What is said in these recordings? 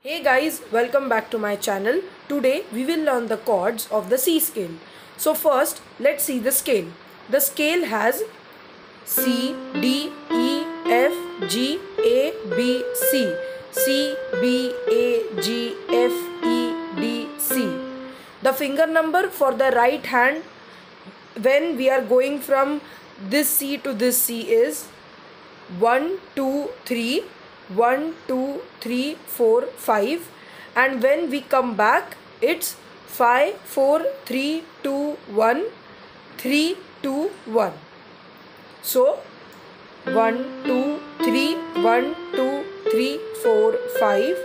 Hey guys, welcome back to my channel. Today we will learn the chords of the C scale. So first, let's see the scale. The scale has C, D, E, F, G, A, B, C. C, B, A, G, F, E, D, C. The finger number for the right hand when we are going from this C to this C is 1, 2, 3, 1, 2, 3, 4, 5, and when we come back it's 5, 4, 3, 2, 1, 3, 2, 1. So 1, 2, 3, 1, 2, 3, 4, 5,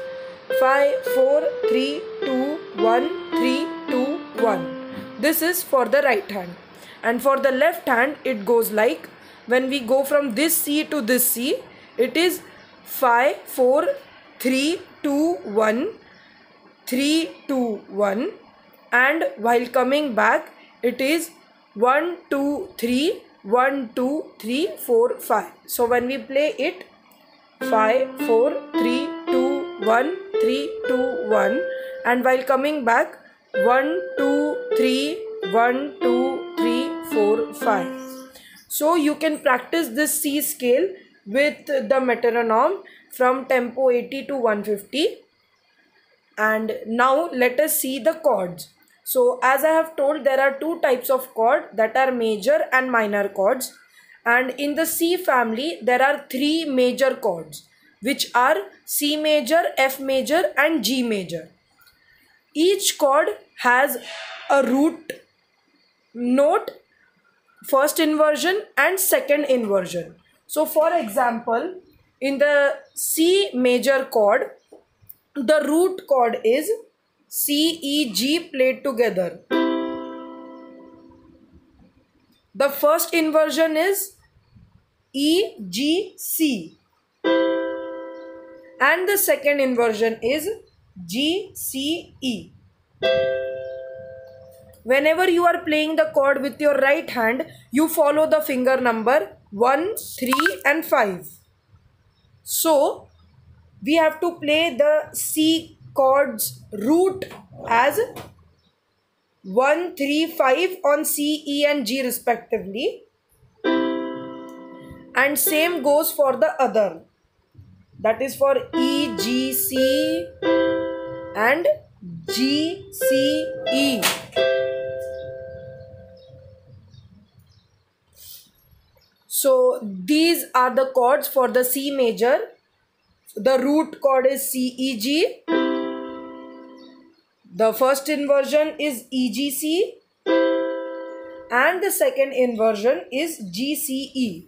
5, 4, 3, 2, 1, 3, 2, 1. This is for the right hand. And for the left hand it goes like, when we go from this C to this C, it is 5, 4, 3, 2, 1, 3, 2, 1, and while coming back it is 1, 2, 3, 1, 2, 3, 4, 5. So when we play it, 5, 4, 3, 2, 1, 3, 2, 1, and while coming back 1, 2, 3, 1, 2, 3, 4, 5. So you can practice this C scale with the metronome from tempo 80 to 150. And now let us see the chords. So as I have told, there are two types of chord, that are major and minor chords. And in the C family there are three major chords, which are C major, F major and G major. Each chord has a root note, first inversion and second inversion. So for example, in the C major chord, the root chord is C, E, G played together. The first inversion is E, G, C. And the second inversion is G, C, E. Whenever you are playing the chord with your right hand, you follow the finger number 1, 3 and 5. So we have to play the C chord's root as 1, 3, 5 on C, E and G respectively. And same goes for the other. That is for E, G, C and G, C, E. So these are the chords for the C major. The root chord is C, E, G. The first inversion is E, G, C. And the second inversion is G, C, E.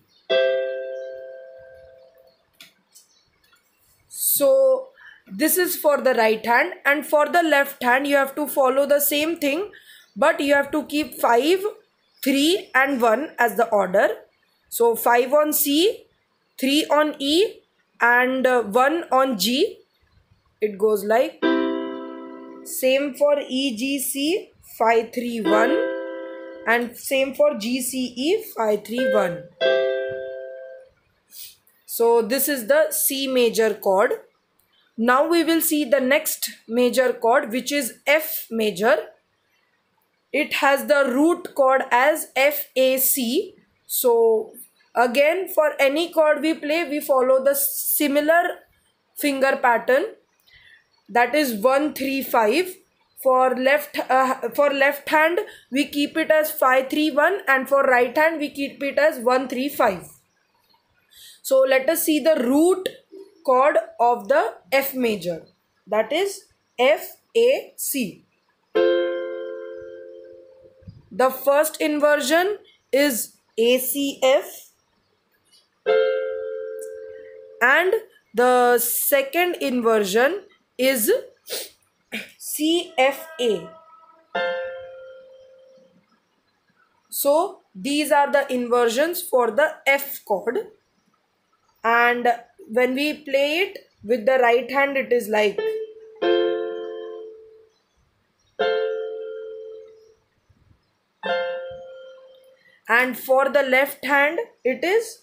So this is for the right hand, and for the left hand you have to follow the same thing, but you have to keep 5, 3 and 1 as the order. So 5 on C, 3 on E and 1 on G. It goes like, same for E, G, C, 5, 3, 1, and same for G, C, E, 5, 3, 1. So this is the C major chord. Now we will see the next major chord, which is F major. It has the root chord as F, A, C. So again, for any chord we play, we follow the similar finger pattern. That is 1, 3, 5. For left hand we keep it as 5, 3, 1, and for right hand we keep it as 1, 3, 5. So let us see the root chord of the F major. That is F, A, C. The first inversion is A, C, F. And the second inversion is C, F, A. So these are the inversions for the F chord. And when we play it with the right hand, it is like, and for the left hand it is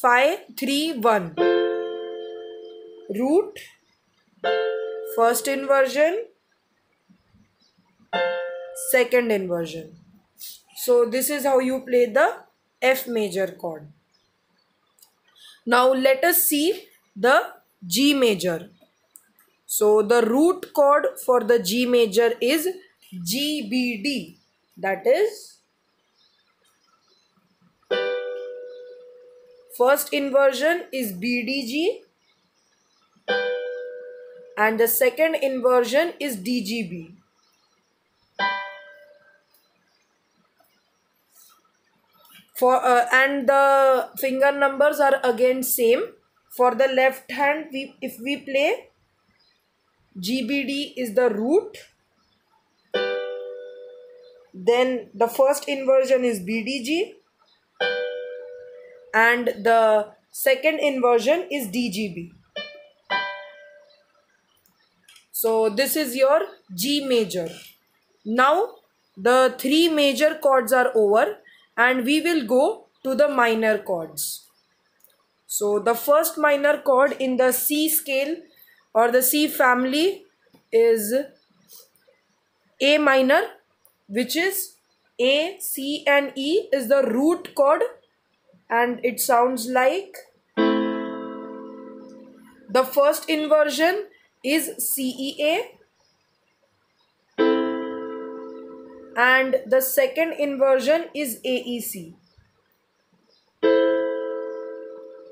5, 3, 1. Root first inversion, second inversion. So this is how you play the F major chord. Now let us see the G major. So the root chord for the G major is GBD. That is, first inversion is BDG and the second inversion is DGB. And the finger numbers are again same. For the left hand, if we play, GBD is the root, then the first inversion is BDG and the second inversion is DGB. So this is your G major. Now the three major chords are over and we will go to the minor chords. So the first minor chord in the C scale or the C family is A minor, which is A, C and E is the root chord and it sounds like, the first inversion is CEA and the second inversion is AEC.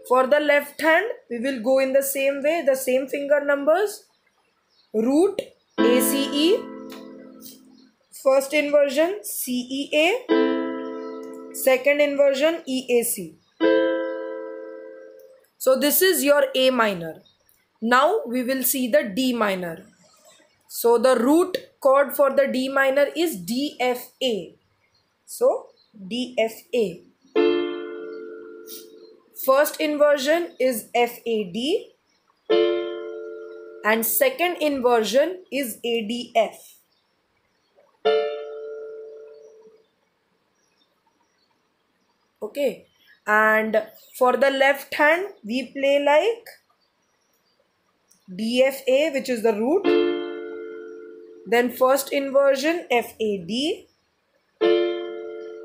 For the left hand, we will go in the same way, the same finger numbers. Root ACE, first inversion CEA, second inversion EAC. So this is your A minor. Now we will see the D minor. So the root chord for the D minor is DFA. So DFA. First inversion is FAD and second inversion is ADF. Okay, and for the left hand we play like DFA, which is the root, then first inversion FAD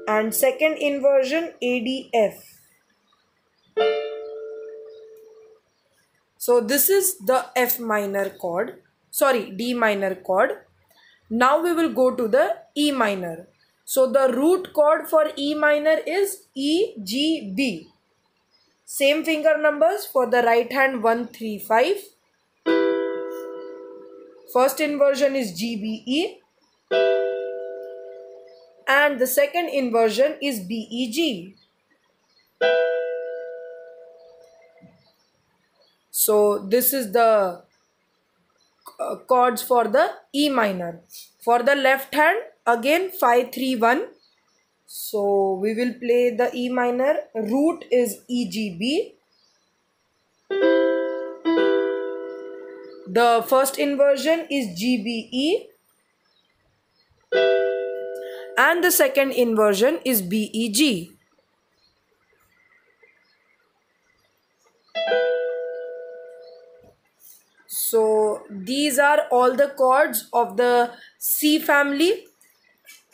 and second inversion ADF. So this is the F minor chord, sorry, D minor chord. Now we will go to the E minor. So the root chord for E minor is E, G, B. Same finger numbers for the right hand 1, 3, 5. First inversion is GBE and the second inversion is BEG. So this is the chords for the E minor. For the left hand again 5, 3, 1. So we will play the E minor. Root is EGB. The first inversion is GBE and the second inversion is BEG. So these are all the chords of the C family.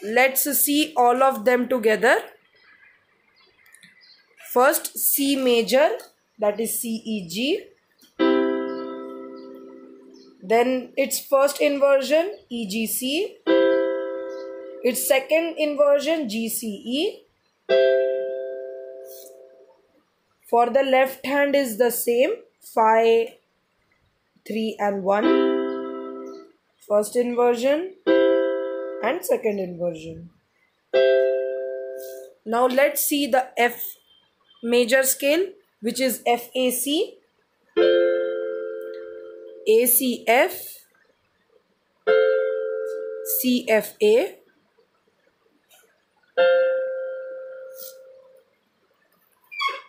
Let's see all of them together. First C major, that is CEG. Then its first inversion EGC. Its second inversion GCE. For the left hand is the same, 5, 3 and 1. First inversion and second inversion. Now let's see the F major scale, which is FAC, ACF, CFA,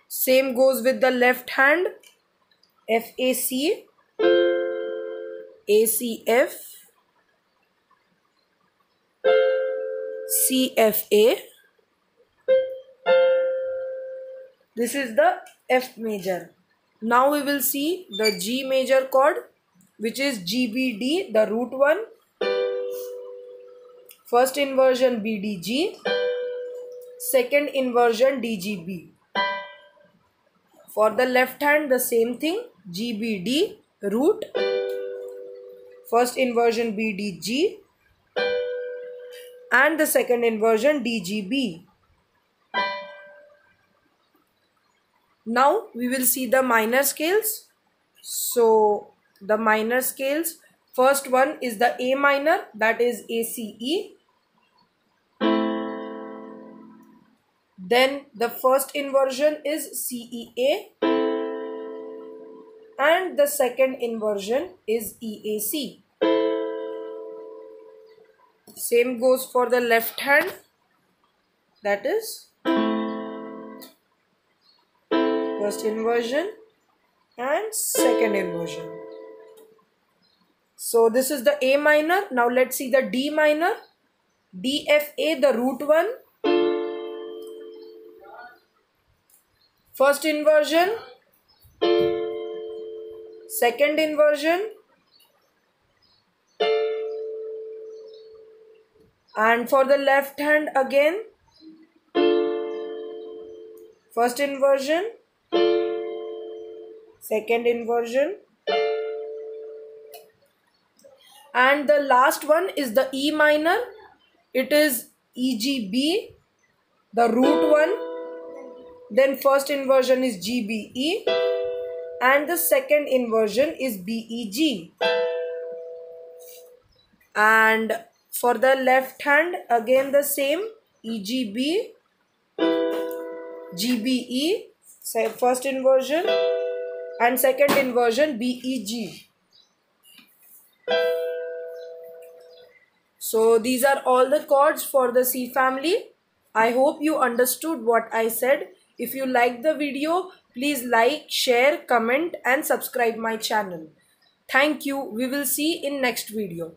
same goes with the left hand, FAC, ACF, CFA. This is the F major. Now we will see the G major chord. which is GBD, the root one. First inversion BDG, second inversion DGB. For the left hand, the same thing, GBD, root, first inversion BDG, and the second inversion DGB. Now we will see the minor scales. So the minor scales, first one is the A minor, that is ACE. Then the first inversion is CEA and the second inversion is EAC. Same goes for the left hand, that is first inversion and second inversion. So this is the A minor. Now let's see the D minor. DFA, the root one. First inversion, second inversion, and for the left hand again, first inversion, second inversion, and the last one is the E minor. It is EGB, the root one. Then first inversion is GBE and the second inversion is BEG. And for the left hand again the same, EGB, GBE, first inversion, and second inversion BEG. So these are all the chords for the C family. I hope you understood what I said. If you like the video, please like, share, comment and subscribe my channel. Thank you. We will see in next video.